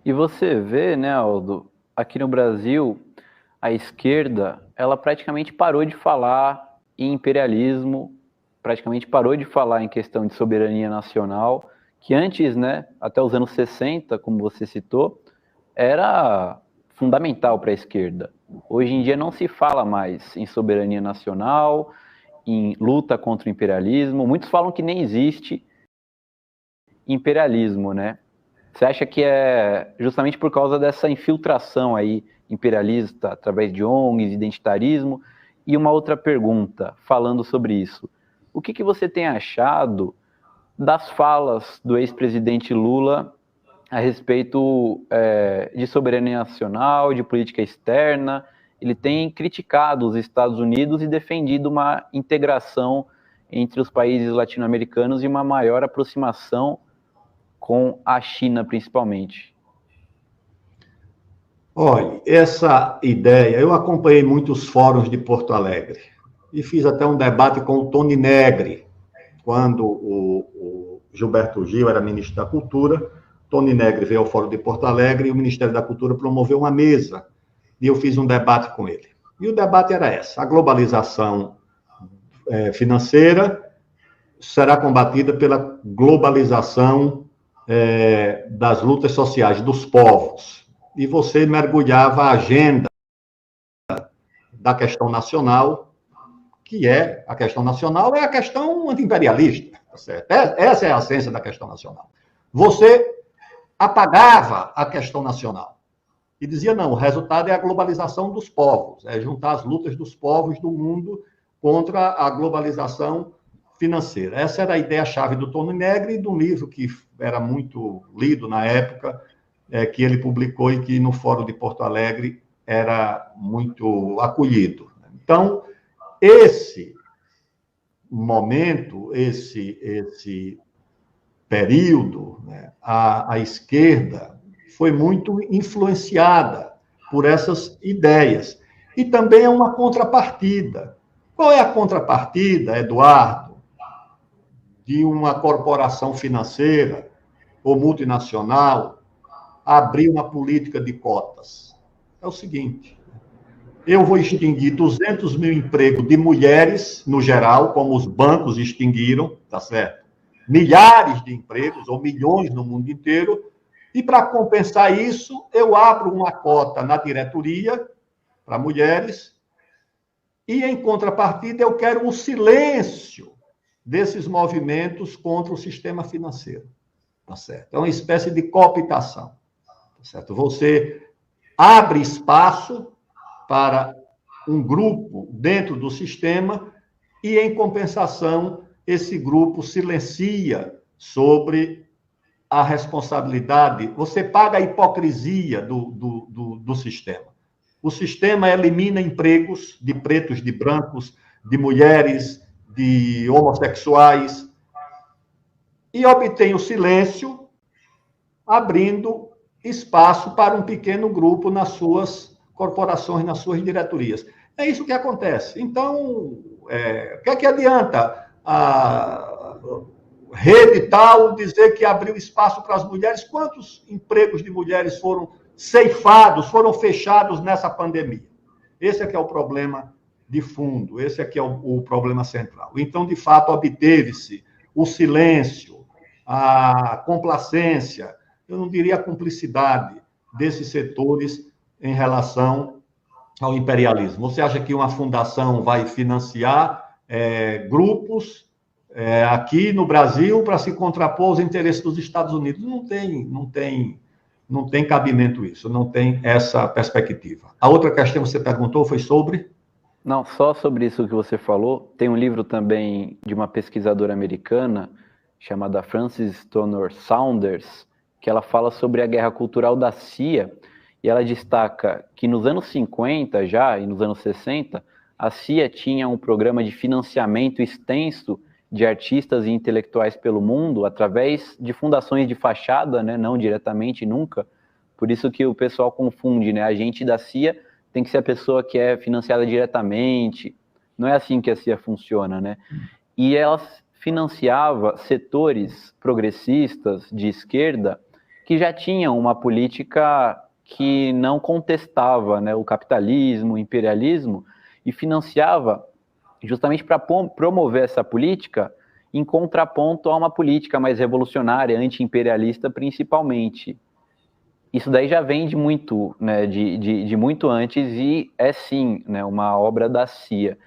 E você vê, né, Aldo, aqui no Brasil, a esquerda, ela praticamente parou de falar em imperialismo, praticamente parou de falar em questão de soberania nacional, que antes, né, até os anos 60, como você citou, era fundamental para a esquerda. Hoje em dia não se fala mais em soberania nacional, em luta contra o imperialismo. Muitos falam que nem existe imperialismo, né? Você acha que é justamente por causa dessa infiltração aí imperialista através de ONGs, identitarismo? E uma outra pergunta, falando sobre isso. O que você tem achado das falas do ex-presidente Lula a respeito de soberania nacional, de política externa? Ele tem criticado os Estados Unidos e defendido uma integração entre os países latino-americanos e uma maior aproximação com a China, principalmente. Olha, essa ideia, eu acompanhei muitos fóruns de Porto Alegre e fiz até um debate com o Tony Negri, quando o Gilberto Gil era ministro da Cultura. Tony Negri veio ao Fórum de Porto Alegre e o Ministério da Cultura promoveu uma mesa e eu fiz um debate com ele. E o debate era essa: a globalização financeira será combatida pela globalização das lutas sociais dos povos. E você mergulhava a agenda da questão nacional, que é a questão nacional, é a questão anti-imperialista, tá certo? Essa é a essência da questão nacional. Você apagava a questão nacional e dizia, não, o resultado é a globalização dos povos, é juntar as lutas dos povos do mundo contra a globalização financeira. Essa era a ideia-chave do Tony Negri e de um livro que era muito lido na época, que ele publicou e que no Fórum de Porto Alegre era muito acolhido. Então, esse momento, esse período, né, a esquerda foi muito influenciada por essas ideias. E também é uma contrapartida. Qual é a contrapartida, Eduardo, de uma corporação financeira ou multinacional abrir uma política de cotas? É o seguinte: eu vou extinguir 200 mil empregos de mulheres, no geral, como os bancos extinguiram, tá certo? Milhares de empregos, ou milhões no mundo inteiro, e para compensar isso, eu abro uma cota na diretoria para mulheres, e em contrapartida eu quero o silêncio desses movimentos contra o sistema financeiro, tá certo? É uma espécie de cooptação, tá certo? Você abre espaço para um grupo dentro do sistema e, em compensação, esse grupo silencia sobre a responsabilidade. Você paga a hipocrisia do sistema. O sistema elimina empregos de pretos, de brancos, de mulheres, de homossexuais e obtém o silêncio, abrindo espaço para um pequeno grupo nas suas corporações, nas suas diretorias. É isso que acontece. Então, o que é que adianta a rede tal dizer que abriu espaço para as mulheres? Quantos empregos de mulheres foram ceifados, foram fechados nessa pandemia? Esse é que é o problema de fundo, esse é que é o problema central. Então, de fato, obteve-se o silêncio, a complacência, eu não diria a cumplicidade desses setores em relação ao imperialismo. Você acha que uma fundação vai financiar grupos aqui no Brasil para se contrapor aos interesses dos Estados Unidos? Não tem cabimento isso, não tem essa perspectiva. A outra questão que você perguntou foi sobre? Não, só sobre isso que você falou. Tem um livro também de uma pesquisadora americana chamada Frances Stoner Saunders, que ela fala sobre a guerra cultural da CIA, e ela destaca que nos anos 50 já, e nos anos 60, a CIA tinha um programa de financiamento extenso de artistas e intelectuais pelo mundo, através de fundações de fachada, né, não diretamente, nunca. Por isso que o pessoal confunde, né? A agente da CIA tem que ser a pessoa que é financiada diretamente. Não é assim que a CIA funciona, né? E ela financiava setores progressistas de esquerda que já tinham uma política que não contestava, né, o capitalismo, o imperialismo, e financiava justamente para promover essa política em contraponto a uma política mais revolucionária, anti-imperialista principalmente. Isso daí já vem de muito, né, de muito antes, e é sim, né, uma obra da CIA.